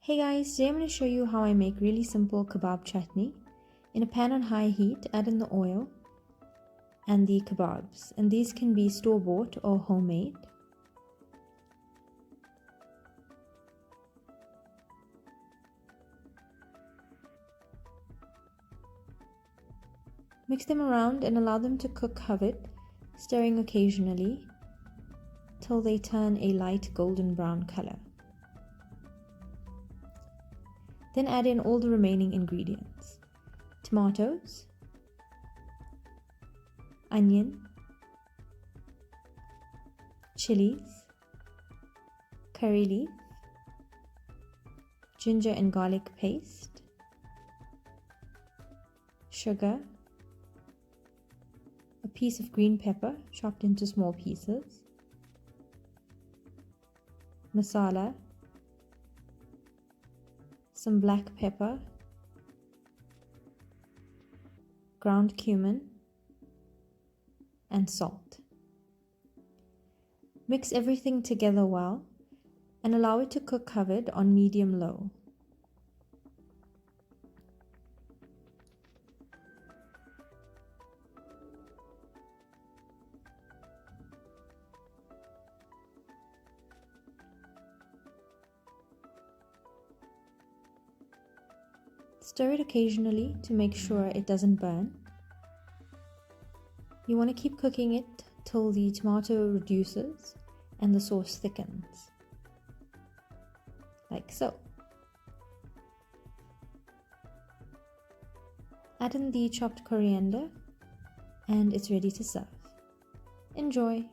Hey guys, today I'm going to show you how I make really simple kebab chutney. In a pan on high heat, add in the oil and the kebabs, and these can be store-bought or homemade. Mix them around and allow them to cook covered, stirring occasionally till they turn a light golden brown color. Then add in all the remaining ingredients: tomatoes, onion, chillies, curry leaf, ginger and garlic paste, sugar, a piece of green pepper chopped into small pieces, masala, some black pepper, ground cumin, and salt. Mix everything together well and allow it to cook covered on medium-low. Stir it occasionally to make sure it doesn't burn. You want to keep cooking it till the tomato reduces and the sauce thickens, like so. Add in the chopped coriander and it's ready to serve. Enjoy!